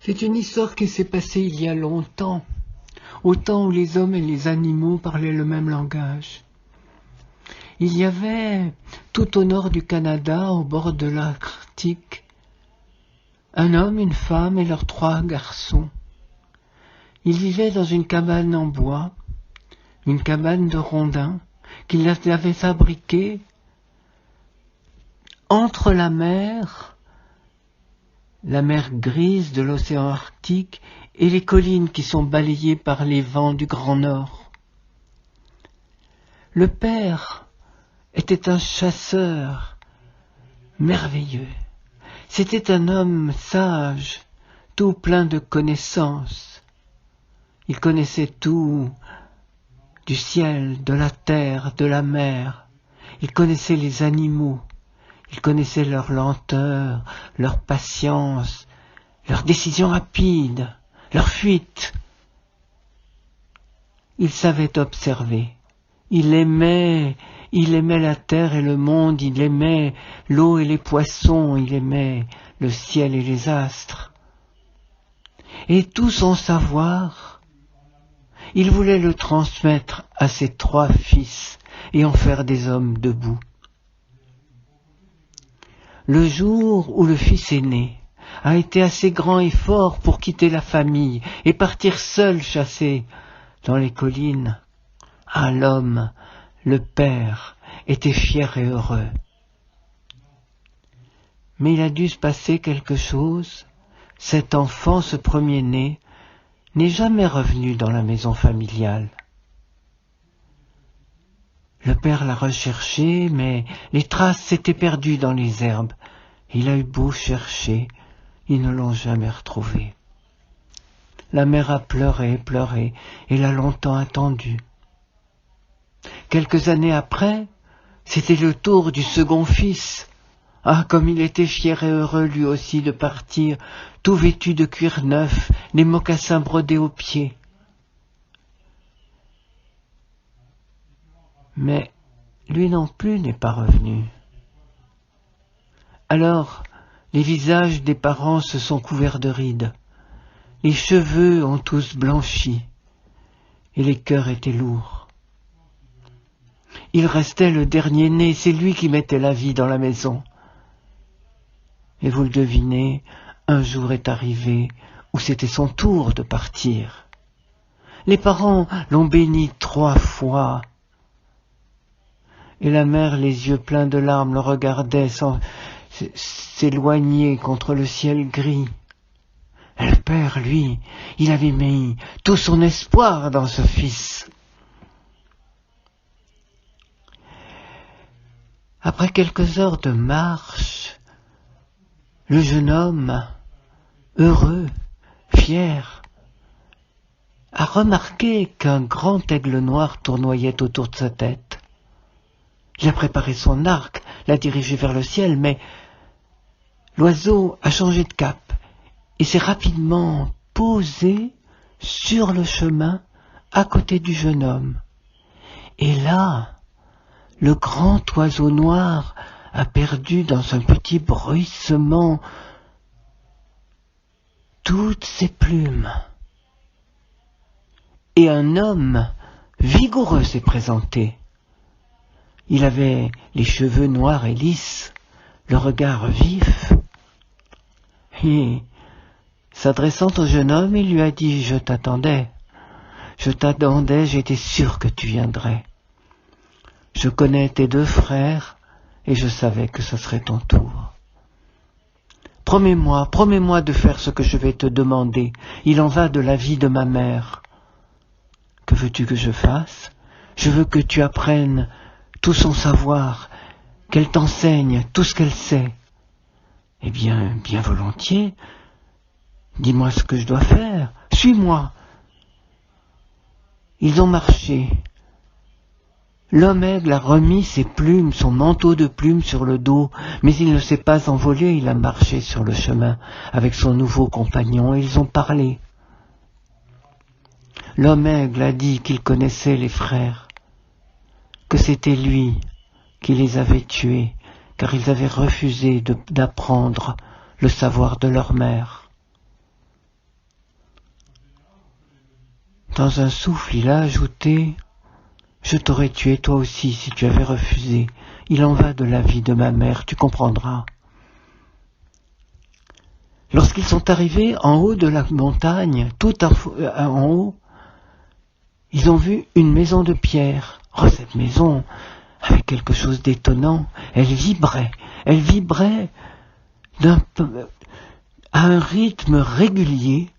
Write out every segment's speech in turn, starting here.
C'est une histoire qui s'est passée il y a longtemps, au temps où les hommes et les animaux parlaient le même langage. Il y avait, tout au nord du Canada, au bord de l'Arctique, un homme, une femme et leurs 3 garçons. Ils vivaient dans une cabane en bois, une cabane de rondins, qu'ils avaient fabriquée entre la mer grise de l'océan Arctique et les collines qui sont balayées par les vents du Grand Nord. Le père était un chasseur merveilleux. C'était un homme sage, tout plein de connaissances. Il connaissait tout du ciel, de la terre, de la mer. Il connaissait les animaux. Il connaissait leur lenteur, leur patience, leurs décisions rapides, leurs fuites. Il savait observer. Il aimait la terre et le monde, il aimait l'eau et les poissons, il aimait le ciel et les astres. Et tout son savoir, il voulait le transmettre à ses 3 fils et en faire des hommes debout. Le jour où le fils aîné a été assez grand et fort pour quitter la famille et partir seul chasser dans les collines, l'homme, le père, était fier et heureux. Mais il a dû se passer quelque chose. Cet enfant, ce premier-né, n'est jamais revenu dans la maison familiale. Le père l'a recherché, mais les traces s'étaient perdues dans les herbes. Il a eu beau chercher, ils ne l'ont jamais retrouvé. La mère a pleuré, et l'a longtemps attendu. Quelques années après, c'était le tour du second fils. Comme il était fier et heureux lui aussi de partir, tout vêtu de cuir neuf, les mocassins brodés aux pieds. Mais lui non plus n'est pas revenu. Alors, les visages des parents se sont couverts de rides, les cheveux ont tous blanchi, et les cœurs étaient lourds. Il restait le dernier-né, c'est lui qui mettait la vie dans la maison. Et vous le devinez, un jour est arrivé où c'était son tour de partir. Les parents l'ont béni 3 fois. Et la mère, les yeux pleins de larmes, le regardait sans s'éloigner contre le ciel gris. Et le père, lui, il avait mis tout son espoir dans ce fils. Après quelques heures de marche, le jeune homme, heureux, fier, a remarqué qu'un grand aigle noir tournoyait autour de sa tête. Il a préparé son arc, l'a dirigé vers le ciel, mais l'oiseau a changé de cap et s'est rapidement posé sur le chemin à côté du jeune homme. Et là, le grand oiseau noir a perdu dans un petit bruissement toutes ses plumes. Et un homme vigoureux s'est présenté. Il avait les cheveux noirs et lisses, le regard vif. Et, s'adressant au jeune homme, il lui a dit « Je t'attendais, j'étais sûr que tu viendrais. Je connais tes 2 frères et je savais que ce serait ton tour. Promets-moi de faire ce que je vais te demander. Il en va de la vie de ma mère. Que veux-tu que je fasse? Je veux que tu apprennes tout son savoir, qu'elle t'enseigne tout ce qu'elle sait. » Eh bien, bien volontiers. Dis-moi ce que je dois faire. Suis-moi. Ils ont marché. L'homme aigle a remis ses plumes, son manteau de plumes sur le dos, mais il ne s'est pas envolé, il a marché sur le chemin avec son nouveau compagnon et ils ont parlé. L'homme aigle a dit qu'il connaissait les frères, que c'était lui qui les avait tués, car ils avaient refusé d'apprendre le savoir de leur mère. Dans un souffle, il a ajouté « Je t'aurais tué toi aussi si tu avais refusé. Il en va de la vie de ma mère, tu comprendras. » Lorsqu'ils sont arrivés en haut de la montagne, tout en haut, ils ont vu une maison de pierre. Oh, cette maison avait quelque chose d'étonnant. Elle vibrait à un rythme régulier.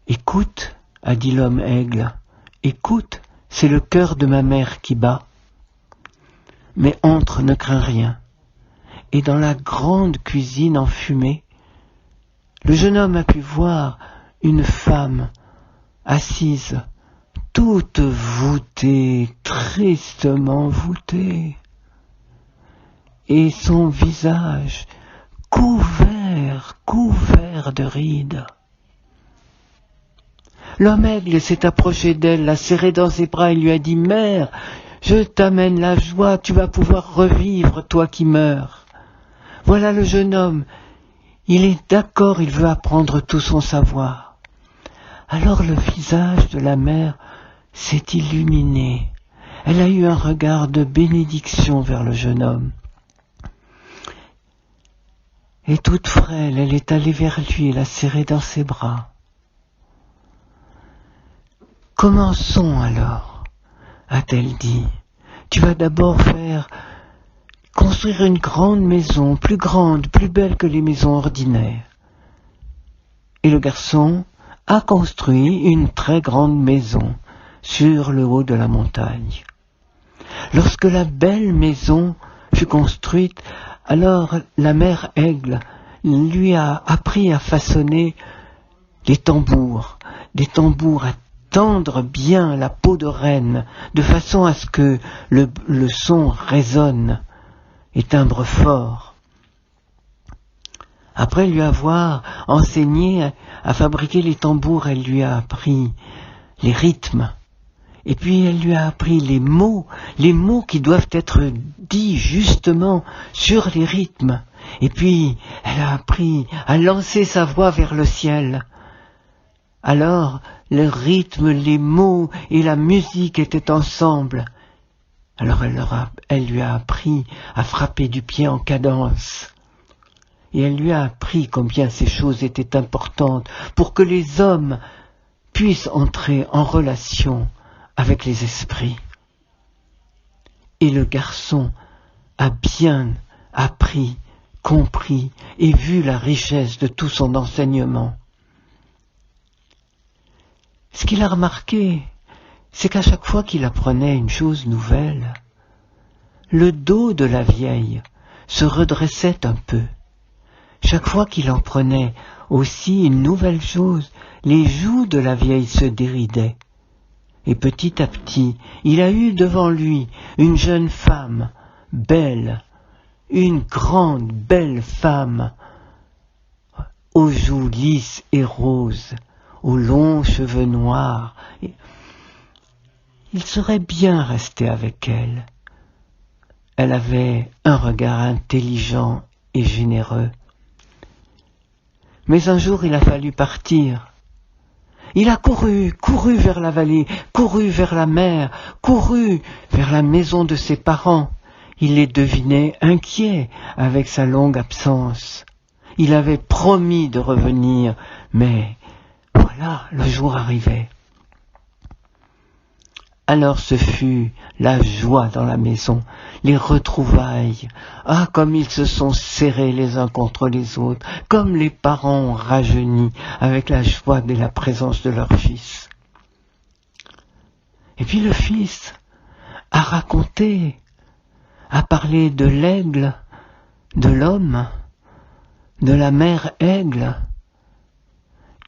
« Écoute, a dit l'homme aigle, écoute, c'est le cœur de ma mère qui bat. Mais entre, ne crains rien. » Et dans la grande cuisine enfumée, le jeune homme a pu voir une femme assise, toute voûtée, tristement voûtée, et son visage couvert de rides. L'homme aigle s'est approché d'elle, l'a serrée dans ses bras et lui a dit « Mère, je t'amène la joie, tu vas pouvoir revivre, toi qui meurs. » Voilà le jeune homme, il est d'accord, il veut apprendre tout son savoir. Alors le visage de la mère s'est illuminé. Elle a eu un regard de bénédiction vers le jeune homme. Et toute frêle, elle est allée vers lui et l'a serré dans ses bras. « Commençons alors, a-t-elle dit. Tu vas d'abord construire une grande maison, plus grande, plus belle que les maisons ordinaires. » Et le garçon a construit une très grande maison sur le haut de la montagne. Lorsque la belle maison fut construite, alors la mère aigle lui a appris à façonner des tambours à tendre bien la peau de renne, de façon à ce que le son résonne et timbre fort. Après lui avoir enseigné à fabriquer les tambours, elle lui a appris les rythmes. Et puis elle lui a appris les mots qui doivent être dits justement sur les rythmes. Et puis elle a appris à lancer sa voix vers le ciel. Alors le rythme, les mots et la musique étaient ensemble. Alors elle lui a appris à frapper du pied en cadence. Et elle lui a appris combien ces choses étaient importantes pour que les hommes puissent entrer en relation avec les esprits. Et le garçon a bien appris, compris et vu la richesse de tout son enseignement. Ce qu'il a remarqué, c'est qu'à chaque fois qu'il apprenait une chose nouvelle, le dos de la vieille se redressait un peu. Chaque fois qu'il en prenait aussi une nouvelle chose, les joues de la vieille se déridaient. Et petit à petit, il a eu devant lui une jeune femme, belle, une grande, belle femme, aux joues lisses et roses, aux longs cheveux noirs. Il serait bien resté avec elle. Elle avait un regard intelligent et généreux. Mais un jour, il a fallu partir. Il a couru vers la vallée, couru vers la mer, couru vers la maison de ses parents. Il les devinait inquiets avec sa longue absence. Il avait promis de revenir, mais voilà, le jour arrivait. Alors ce fut la joie dans la maison, les retrouvailles. Ah, comme ils se sont serrés les uns contre les autres, comme les parents ont rajeuni avec la joie de la présence de leur fils. Et puis le fils a raconté, a parlé de l'aigle, de l'homme, de la mère aigle.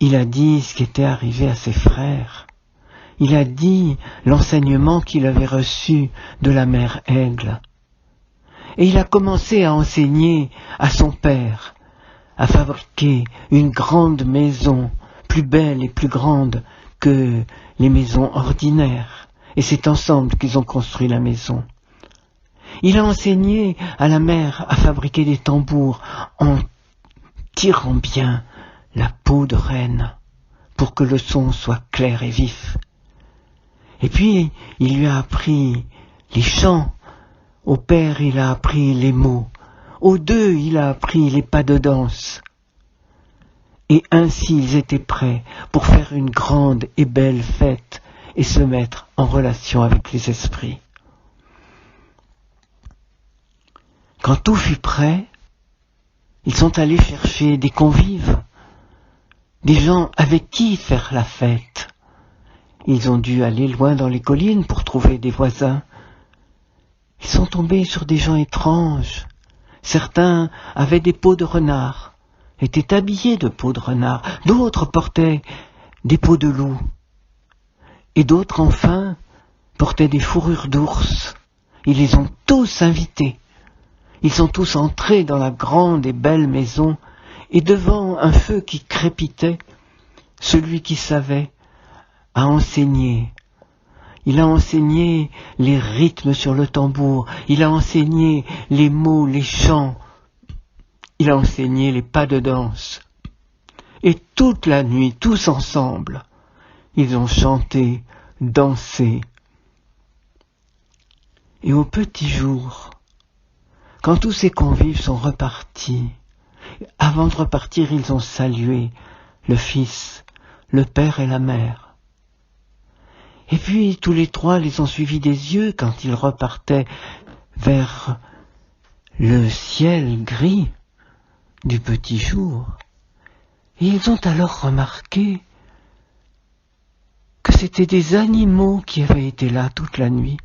Il a dit ce qui était arrivé à ses frères. Il a dit l'enseignement qu'il avait reçu de la mère aigle. Et il a commencé à enseigner à son père, à fabriquer une grande maison, plus belle et plus grande que les maisons ordinaires. Et c'est ensemble qu'ils ont construit la maison. Il a enseigné à la mère à fabriquer des tambours en tirant bien la peau de renne pour que le son soit clair et vif. Et puis, il lui a appris les chants. Au père, il a appris les mots. Aux deux, il a appris les pas de danse. Et ainsi, ils étaient prêts pour faire une grande et belle fête et se mettre en relation avec les esprits. Quand tout fut prêt, ils sont allés chercher des convives, des gens avec qui faire la fête. Ils ont dû aller loin dans les collines pour trouver des voisins. Ils sont tombés sur des gens étranges. Certains avaient des peaux de renard, étaient habillés de peaux de renard. D'autres portaient des peaux de loup. Et d'autres, enfin, portaient des fourrures d'ours. Ils les ont tous invités. Ils sont tous entrés dans la grande et belle maison, et devant un feu qui crépitait, celui qui savait a enseigné. Il a enseigné les rythmes sur le tambour, il a enseigné les mots, les chants, il a enseigné les pas de danse. Et toute la nuit, tous ensemble, ils ont chanté, dansé. Et au petit jour, quand tous ces convives sont repartis, avant de repartir, ils ont salué le Fils, le Père et la Mère. Et puis, tous les trois les ont suivis des yeux quand ils repartaient vers le ciel gris du petit jour. Et ils ont alors remarqué que c'étaient des animaux qui avaient été là toute la nuit,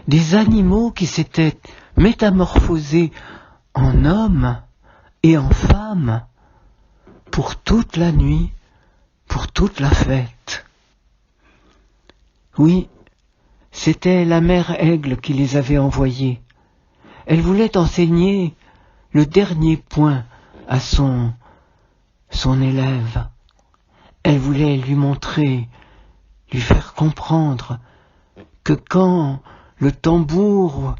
des animaux qui s'étaient métamorphosés en hommes et en femmes pour toute la nuit, pour toute la fête. Oui, c'était la mère Aigle qui les avait envoyés. Elle voulait enseigner le dernier point à son élève. Elle voulait lui montrer, lui faire comprendre que quand le tambour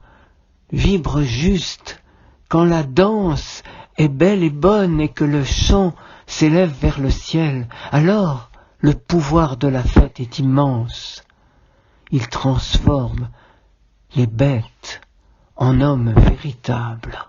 vibre juste, quand la danse est belle et bonne et que le chant s'élève vers le ciel, alors le pouvoir de la fête est immense. Il transforme les bêtes en hommes véritables.